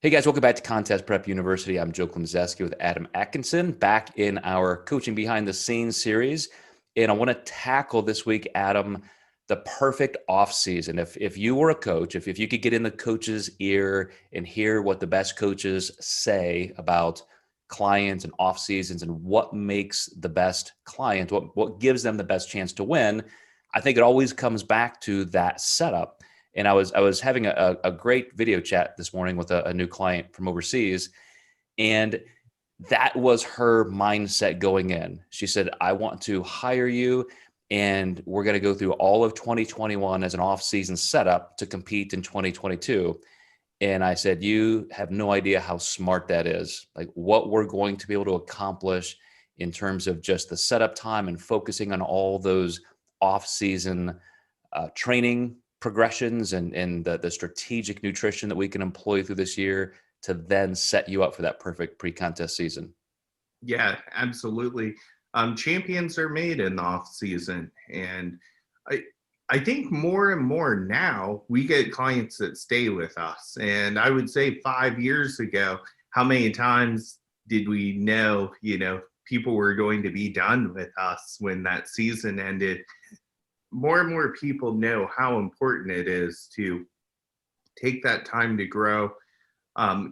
Hey guys, welcome back to Contest Prep University. I'm Joe Klemczewski with Adam Atkinson, back in our Coaching Behind the Scenes series. And I want to tackle this week, Adam, the perfect off season. If you were a coach, if you could get in the coach's ear and hear what the best coaches say about clients and off seasons and what makes the best client, what gives them the best chance to win, I think it always comes back to that setup. And I was having a great video chat this morning with a new client from overseas, and that was her mindset going in. She said, I want to hire you, and we're going to go through all of 2021 as an off-season setup to compete in 2022. And I said, you have no idea how smart that is, like what we're going to be able to accomplish in terms of just the setup time and focusing on all those off-season training progressions and the strategic nutrition that we can employ through this year to then set you up for that perfect pre-contest season. Yeah, absolutely. Champions are made in the off season, and I think more and more now we get clients that stay with us. And I would say 5 years ago, how many times did we know, people were going to be done with us when that season ended? More and more people know how important it is to take that time to grow.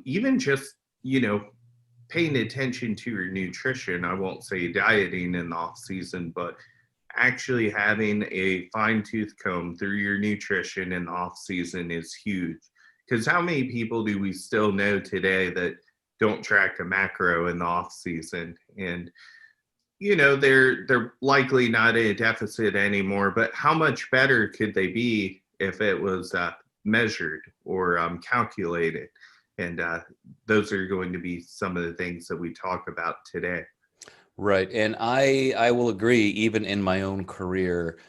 Even just, paying attention to your nutrition. I won't say dieting in the off season, but actually having a fine tooth comb through your nutrition in the off season is huge. Because how many people do we still know today that don't track a macro in the off season? And they're likely not in a deficit anymore, but how much better could they be if it was measured or calculated? And those are going to be some of the things that we talk about today. Right. And I will agree, even in my own career,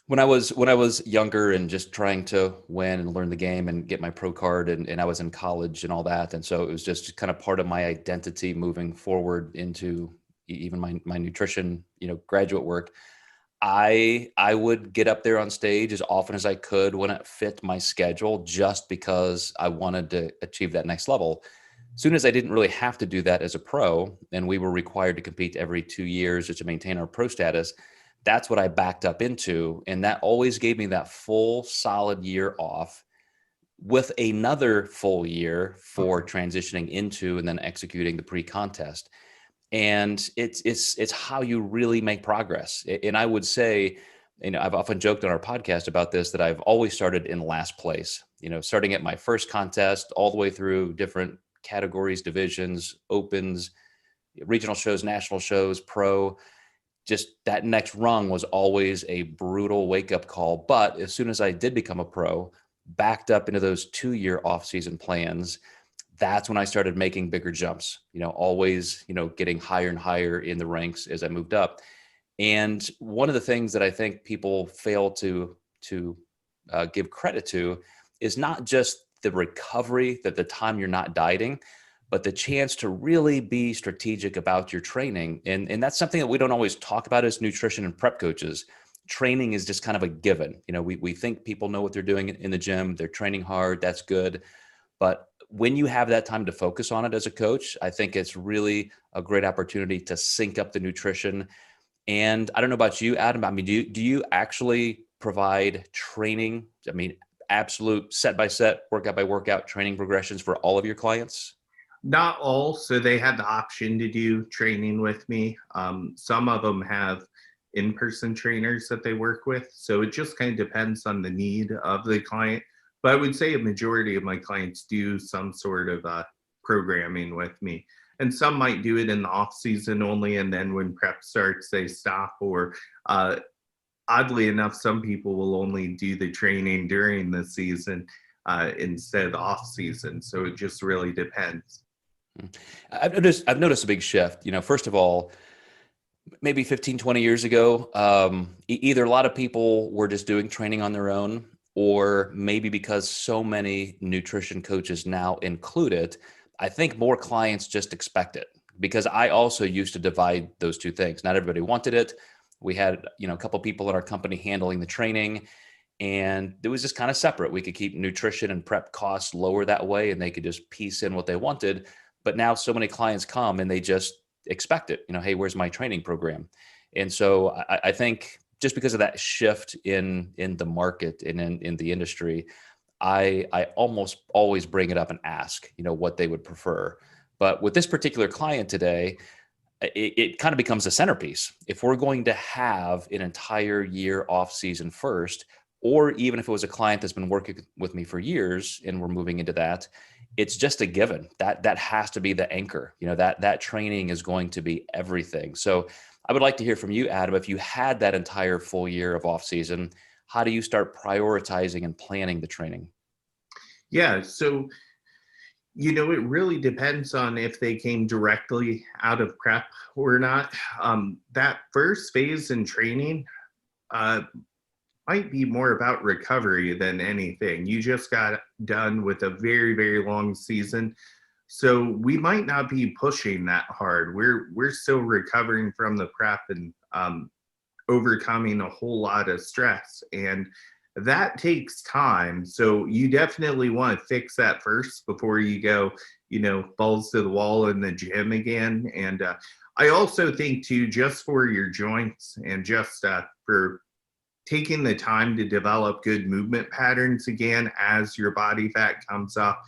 when I was younger and just trying to win and learn the game and get my pro card, and I was in college and all that. And so it was just kind of part of my identity moving forward into even my nutrition, graduate work. I would get up there on stage as often as I could when it fit my schedule, just because I wanted to achieve that next level. As soon as I didn't really have to do that as a pro, and we were required to compete every 2 years just to maintain our pro status, that's what I backed up into. And that always gave me that full solid year off with another full year for transitioning into and then executing the pre-contest. And it's how you really make progress. And I would say, I've often joked on our podcast about this, that I've always started in last place, starting at my first contest all the way through different categories, divisions, opens, regional shows, national shows, pro. Just that next rung was always a brutal wake up call. But as soon as I did become a pro, backed up into those 2 year off season plans, that's when I started making bigger jumps, always, getting higher and higher in the ranks as I moved up. And one of the things that I think people fail to give credit to is not just the recovery, that the time you're not dieting, but the chance to really be strategic about your training. And that's something that we don't always talk about as nutrition and prep coaches. Training is just kind of a given. We think people know what they're doing in the gym. They're training hard. That's good. But when you have that time to focus on it as a coach, I think it's really a great opportunity to sync up the nutrition. And I don't know about you, Adam. I mean, do you actually provide training? I mean, absolute set by set, workout by workout training progressions for all of your clients? Not all. So they have the option to do training with me. Some of them have in-person trainers that they work with. So it just kind of depends on the need of the client. But I would say a majority of my clients do some sort of programming with me. And some might do it in the off season only, and then when prep starts, they stop. Or oddly enough, some people will only do the training during the season instead of the off season. So it just really depends. I've noticed a big shift. First of all, maybe 15, 20 years ago, either a lot of people were just doing training on their own, or maybe because so many nutrition coaches now include it, I think more clients just expect it, because I also used to divide those two things. Not everybody wanted it. We had, a couple people in our company handling the training, And it was just kind of separate. We could keep nutrition and prep costs lower that way, and they could just piece in what they wanted. But now so many clients come and they just expect it. Hey, where's my training program? And so I think just because of that shift in the market and in the industry, I almost always bring it up and ask, what they would prefer. But with this particular client today, it kind of becomes a centerpiece. If we're going to have an entire year off season first, or even if it was a client that's been working with me for years and we're moving into that, it's just a given that has to be the anchor. That training is going to be everything. So I would like to hear from you, Adam. If you had that entire full year of off season, how do you start prioritizing and planning the training? Yeah, so it really depends on if they came directly out of prep or not. That first phase in training might be more about recovery than anything. You just got done with a very, very long season. So we might not be pushing that hard. We're still recovering from the prep and overcoming a whole lot of stress. And that takes time. So you definitely want to fix that first before you go, balls to the wall in the gym again. And I also think too, just for your joints and just for taking the time to develop good movement patterns again as your body fat comes up,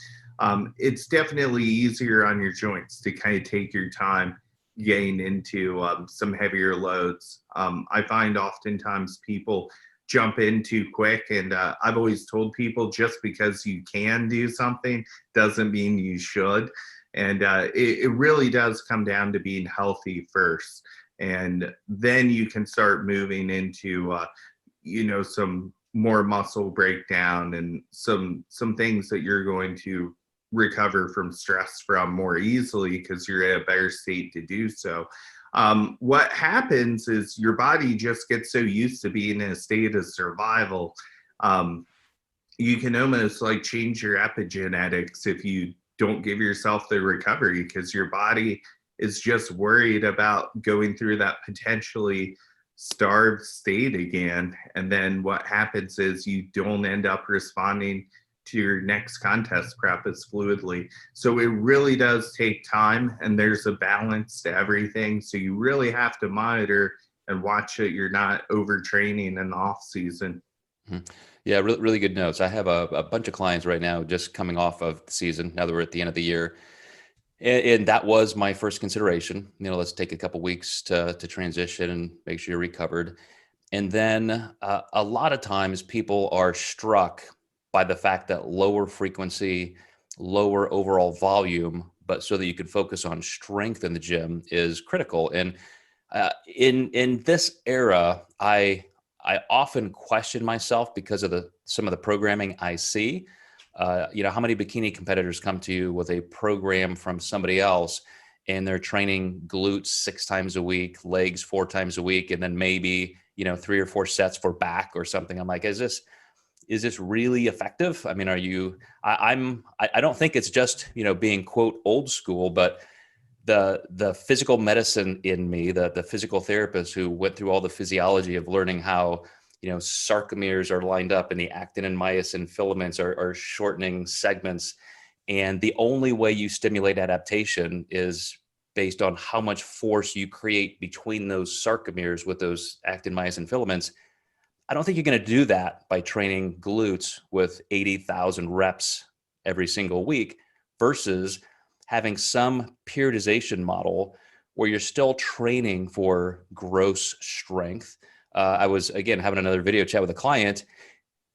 it's definitely easier on your joints to kind of take your time getting into some heavier loads. I find oftentimes people jump in too quick, and I've always told people, just because you can do something doesn't mean you should. And it really does come down to being healthy first, and then you can start moving into some more muscle breakdown and some things that you're going to recover from stress from more easily because you're in a better state to do so. What happens is your body just gets so used to being in a state of survival. You can almost like change your epigenetics if you don't give yourself the recovery, because your body is just worried about going through that potentially starved state again. And then what happens is you don't end up responding to your next contest prep as fluidly. So it really does take time, and there's a balance to everything. So you really have to monitor and watch that you're not overtraining in the off season. Yeah, really, really good notes. I have a bunch of clients right now just coming off of the season. Now that we're at the end of the year, and that was my first consideration. Let's take a couple weeks to transition and make sure you're recovered. And then a lot of times people are struck by the fact that lower frequency, lower overall volume, but so that you can focus on strength in the gym is critical. And in this era, I often question myself because of some of the programming I see. How many bikini competitors come to you with a program from somebody else, and they're training glutes 6 times a week, legs 4 times a week, and then maybe 3 or 4 sets for back or something. I'm like, is this really effective? I mean, I don't think it's just being quote old school, but the physical medicine in me, the physical therapist who went through all the physiology of learning how sarcomeres are lined up and the actin and myosin filaments are shortening segments. And the only way you stimulate adaptation is based on how much force you create between those sarcomeres with those actin myosin filaments. I don't think you're going to do that by training glutes with 80,000 reps every single week versus having some periodization model where you're still training for gross strength. I was, again, having another video chat with a client,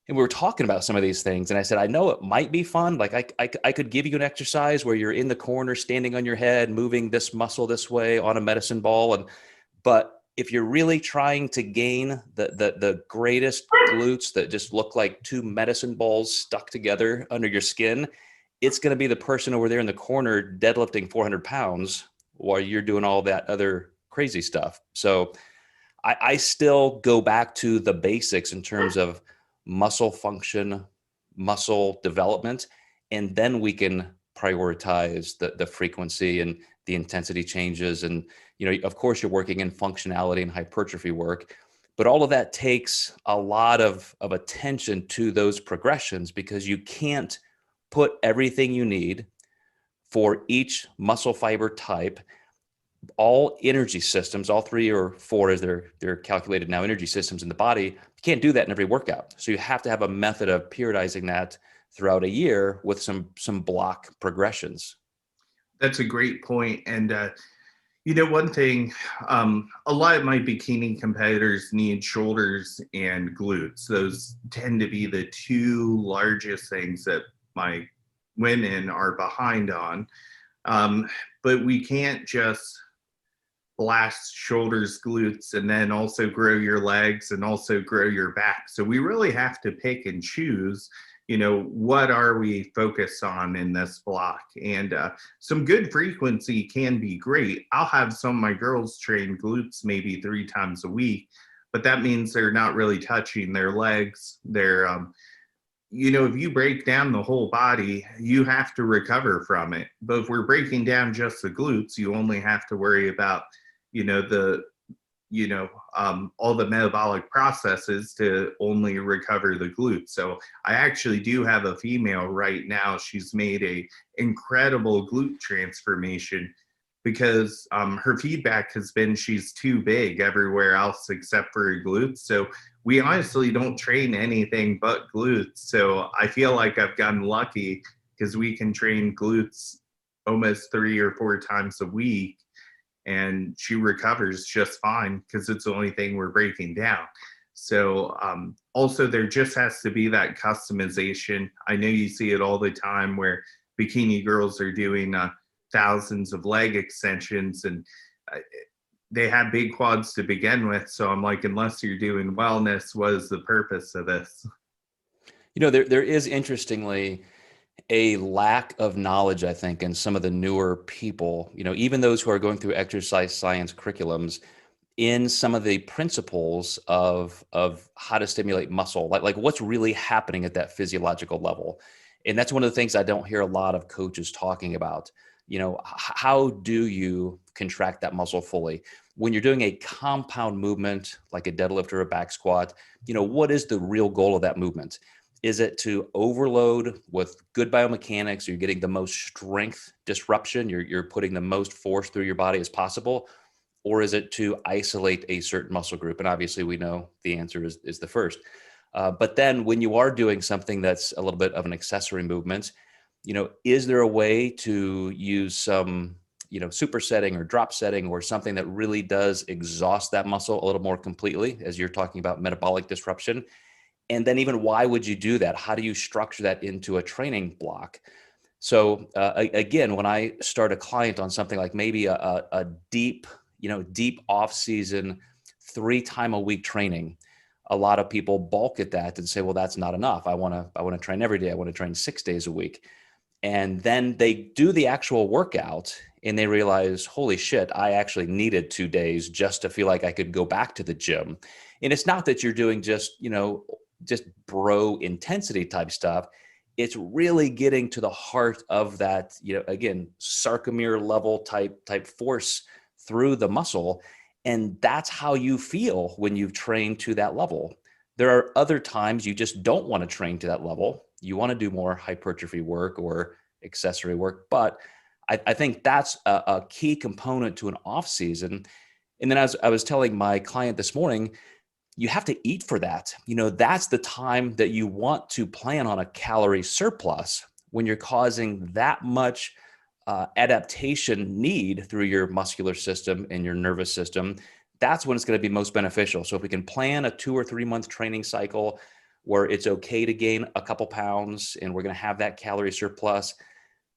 and we were talking about some of these things. And I said, I know it might be fun. Like I could give you an exercise where you're in the corner, standing on your head, moving this muscle this way on a medicine ball. But if you're really trying to gain the greatest glutes that just look like 2 medicine balls stuck together under your skin, it's going to be the person over there in the corner deadlifting 400 pounds while you're doing all that other crazy stuff. So I still go back to the basics in terms of muscle function, muscle development, and then we can prioritize the frequency and the intensity changes. And, of course, you're working in functionality and hypertrophy work, But all of that takes a lot of attention to those progressions, because you can't put everything you need for each muscle fiber type, all energy systems, all 3 or 4 as they're calculated now, energy systems in the body. You can't do that in every workout. So you have to have a method of periodizing that throughout a year with some block progressions. That's a great point. And one thing, a lot of my bikini competitors need shoulders and glutes. Those tend to be the 2 largest things that my women are behind on. But we can't just blast shoulders, glutes, and then also grow your legs and also grow your back. So we really have to pick and choose, what are we focused on in this block? And some good frequency can be great. I'll have some of my girls train glutes maybe 3 times a week, but that means they're not really touching their legs. They're, if you break down the whole body, you have to recover from it. But if we're breaking down just the glutes, you only have to worry about, all the metabolic processes to only recover the glutes. So I actually do have a female right now. She's made a incredible glute transformation because her feedback has been she's too big everywhere else except for her glutes. So we honestly don't train anything but glutes. So I feel like I've gotten lucky because we can train glutes almost 3 or 4 times a week, and she recovers just fine because it's the only thing we're breaking down. So also there just has to be that customization. I know you see it all the time where bikini girls are doing thousands of leg extensions, and they have big quads to begin with. So I'm like, unless you're doing wellness, what is the purpose of this? There is, interestingly, a lack of knowledge, I think, in some of the newer people, even those who are going through exercise science curriculums, in some of the principles of how to stimulate muscle, like what's really happening at that physiological level. And that's one of the things I don't hear a lot of coaches talking about. How do you contract that muscle fully? When you're doing a compound movement like a deadlift or a back squat, what is the real goal of that movement? Is it to overload with good biomechanics? You're getting the most strength disruption. You're putting the most force through your body as possible. Or is it to isolate a certain muscle group? And obviously we know the answer is the first. But then when you are doing something that's a little bit of an accessory movement, is there a way to use some, supersetting or drop setting or something that really does exhaust that muscle a little more completely, as you're talking about metabolic disruption? And then even why would you do that? How do you structure that into a training block? So again, when I start a client on something like maybe a deep off season, 3 time a week training, a lot of people balk at that and say, well, that's not enough. I want to train every day. I want to train 6 days a week. And then they do the actual workout and they realize, holy shit, I actually needed 2 days just to feel like I could go back to the gym. And it's not that you're doing just bro intensity type stuff. It's really getting to the heart of that, again, sarcomere level type force through the muscle. And that's how you feel when you've trained to that level. There are other times you just don't want to train to that level. You want to do more hypertrophy work or accessory work. But I think that's a key component to an off season. And then as I was telling my client this morning, you have to eat for that. That's the time that you want to plan on a calorie surplus when you're causing that much adaptation need through your muscular system and your nervous system. That's when it's going to be most beneficial. So if we can plan a 2 or 3 month training cycle where it's okay to gain a couple pounds and we're going to have that calorie surplus,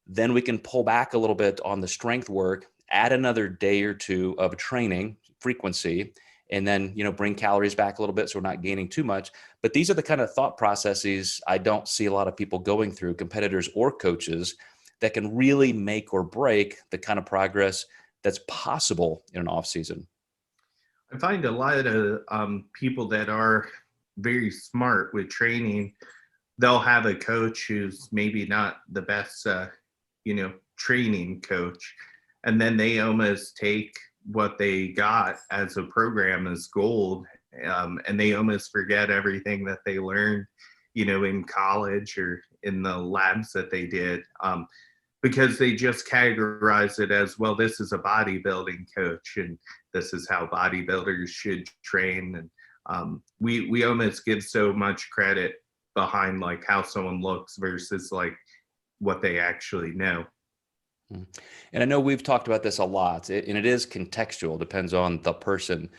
then we can pull back a little bit on the strength work, add another day or 2 of training frequency, and then, bring calories back a little bit so we're not gaining too much. But these are the kind of thought processes I don't see a lot of people going through, competitors or coaches, that can really make or break the kind of progress that's possible in an off season. I find a lot of people that are very smart with training, they'll have a coach who's maybe not the best, training coach. And then they almost take what they got as a program as gold and they almost forget everything that they learned, in college or in the labs that they did, because they just categorize it as, well, this is a bodybuilding coach and this is how bodybuilders should train. And we almost give so much credit behind like how someone looks versus like what they actually know. And I know we've talked about this a lot, and it is contextual, depends on the person.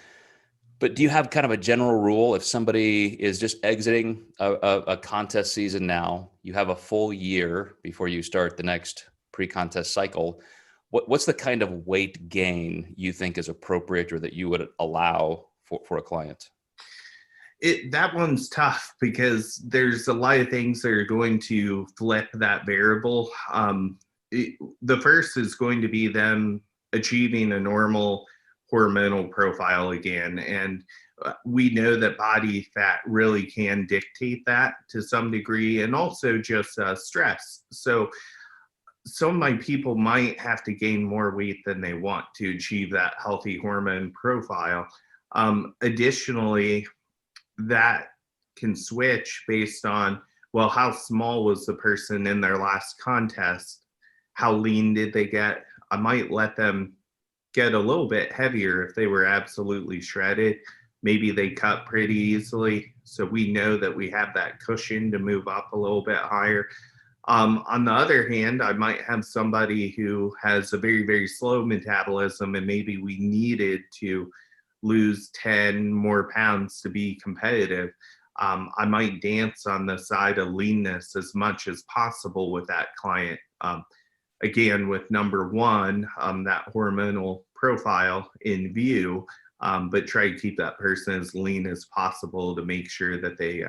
But do you have kind of a general rule? If somebody is just exiting a contest season now, you have a full year before you start the next pre-contest cycle. What's the kind of weight gain you think is appropriate or that you would allow for a client? That one's tough because there's a lot of things that are going to flip that variable. The first is going to be them achieving a normal hormonal profile again. And we know that body fat really can dictate that to some degree, and also just stress. So some of my people might have to gain more weight than they want to achieve that healthy hormone profile. Additionally, that can switch based on, well, how small was the person in their last contest? How lean did they get? I might let them get a little bit heavier if they were absolutely shredded. Maybe they cut pretty easily, so we know that we have that cushion to move up a little bit higher. On the other hand, I might have somebody who has a very, very slow metabolism, and maybe we needed to lose 10 more pounds to be competitive. I might dance on the side of leanness as much as possible with that client. Again, with number one, that hormonal profile in view, but try to keep that person as lean as possible to make sure that they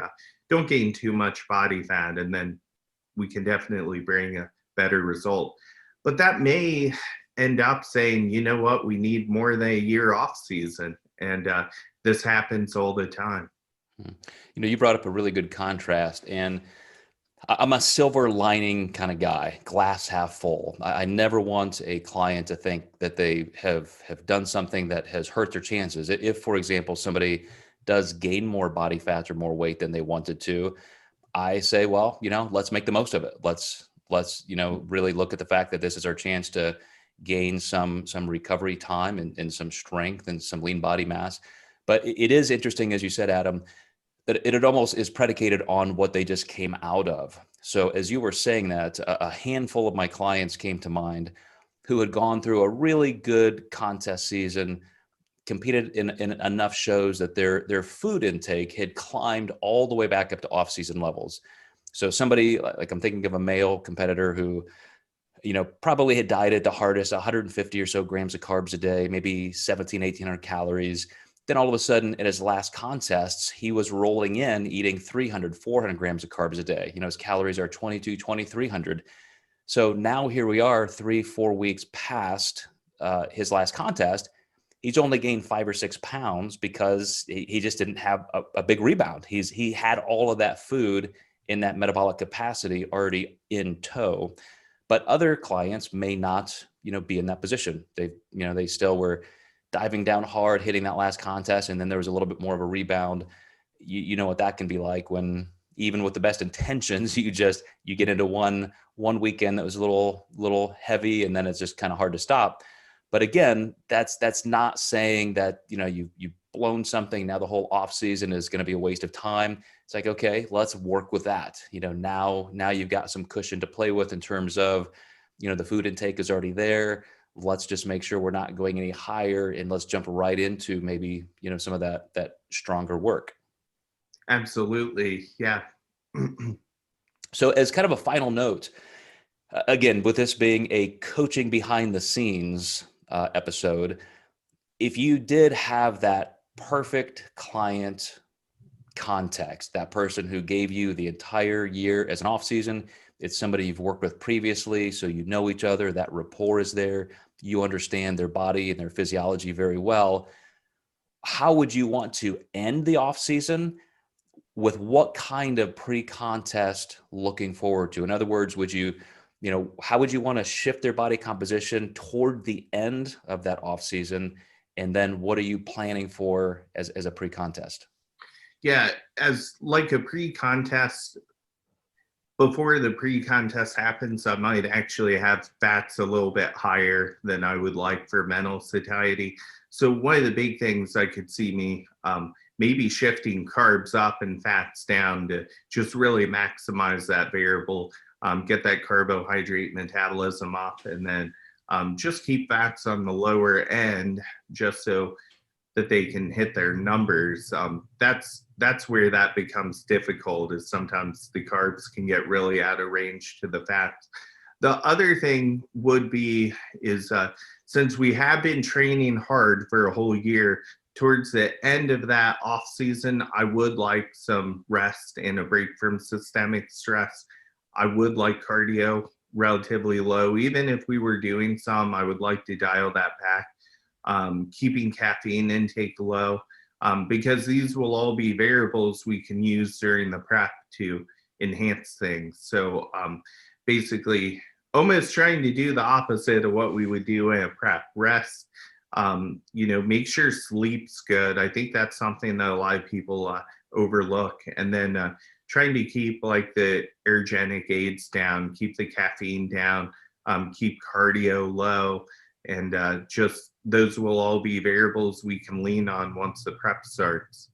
don't gain too much body fat, and then we can definitely bring a better result. But that may end up saying, you know what, we need more than a year off season. And this happens all the time. You brought up a really good contrast, and I'm a silver lining kind of guy, glass half full. I never want a client to think that they have done something that has hurt their chances. If, for example, somebody does gain more body fat or more weight than they wanted to, I say, well, let's make the most of it. Let's really look at the fact that this is our chance to gain some recovery time and some strength and some lean body mass. But it is interesting, as you said, Adam, that it almost is predicated on what they just came out of. So as you were saying that, a handful of my clients came to mind who had gone through a really good contest season, competed in enough shows that their food intake had climbed all the way back up to off-season levels. So somebody, like I'm thinking of a male competitor who, probably had dieted the hardest, 150 or so grams of carbs a day, maybe 1,800 calories. Then all of a sudden at his last contests, he was rolling in eating 300, 400 grams of carbs a day. His calories are 2,300. So now here we are 3-4 weeks past his last contest. He's only gained 5 or 6 pounds because he just didn't have a big rebound. He had all of that food in that metabolic capacity already in tow. But other clients may not, be in that position. They still were diving down hard, hitting that last contest, and then there was a little bit more of a rebound. You know what that can be like when, even with the best intentions, you get into one weekend that was a little heavy, and then it's just kind of hard to stop. But again, that's not saying that you've blown something. Now the whole off season is going to be a waste of time. It's like, okay, let's work with that. Now you've got some cushion to play with in terms of, the food intake is already there. Let's just make sure we're not going any higher, and let's jump right into maybe, some of that stronger work. Absolutely. Yeah. So as kind of a final note, again, with this being a coaching behind the scenes episode, if you did have that perfect client context, that person who gave you the entire year as an off season, it's somebody you've worked with previously, so you know each other, that rapport is there, you understand their body and their physiology very well. How would you want to end the off season? With what kind of pre-contest looking forward to? In other words, would you, how would you want to shift their body composition toward the end of that off season? And then what are you planning for as a pre-contest? Yeah, as like a pre-contest, before the pre-contest happens, I might actually have fats a little bit higher than I would like for mental satiety. So one of the big things I could see me maybe shifting carbs up and fats down to just really maximize that variable, get that carbohydrate metabolism up, and then just keep fats on the lower end just so that they can hit their numbers. That's where that becomes difficult, is sometimes the carbs can get really out of range to the fats. The other thing would be is since we have been training hard for a whole year, towards the end of that off season, I would like some rest and a break from systemic stress. I would like cardio relatively low. Even if we were doing some, I would like to dial that back. Keeping caffeine intake low, because these will all be variables we can use during the prep to enhance things. So basically, almost trying to do the opposite of what we would do in a prep. Rest, make sure sleep's good. I think that's something that a lot of people overlook. And then trying to keep like the ergenic aids down, keep the caffeine down, keep cardio low, and just those will all be variables we can lean on once the prep starts.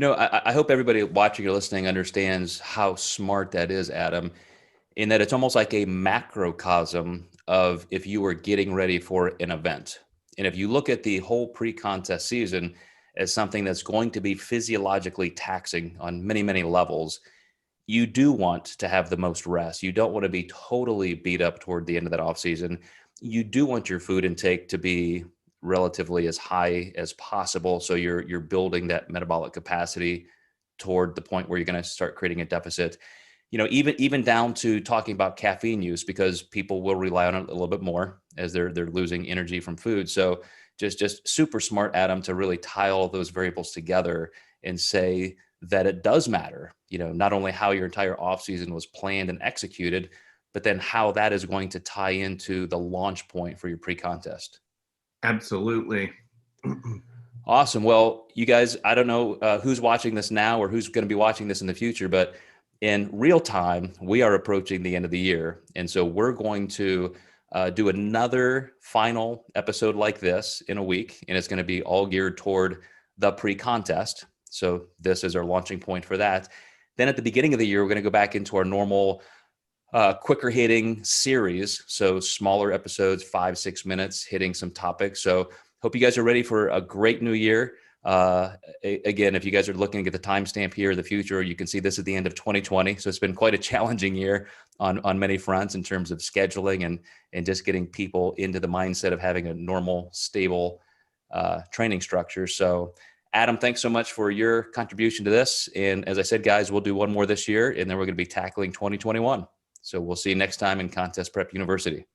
I hope everybody watching or listening understands how smart that is, Adam, in that it's almost like a macrocosm of if you were getting ready for an event. And if you look at the whole pre-contest season as something that's going to be physiologically taxing on many, many levels, you do want to have the most rest. You don't want to be totally beat up toward the end of that off season. You do want your food intake to be relatively as high as possible, so you're building that metabolic capacity toward the point where you're going to start creating a deficit. Even down to talking about caffeine use, because people will rely on it a little bit more as they're losing energy from food. So just super smart, Adam, to really tie all those variables together and say that it does matter, not only how your entire off season was planned and executed, but then how that is going to tie into the launch point for your pre-contest. Absolutely. Awesome. Well, you guys, I don't know who's watching this now or who's going to be watching this in the future, but in real time, we are approaching the end of the year. And so we're going to do another final episode like this in a week, and it's going to be all geared toward the pre-contest. So this is our launching point for that. Then at the beginning of the year, we're going to go back into our normal quicker hitting series. So smaller episodes, 5-6 minutes, hitting some topics. So hope you guys are ready for a great new year. Again, if you guys are looking at the timestamp here in the future, you can see this at the end of 2020. So it's been quite a challenging year on many fronts in terms of scheduling and just getting people into the mindset of having a normal, stable training structure. So Adam, thanks so much for your contribution to this. And as I said, guys, we'll do one more this year, and then we're going to be tackling 2021. So we'll see you next time in Contest Prep University.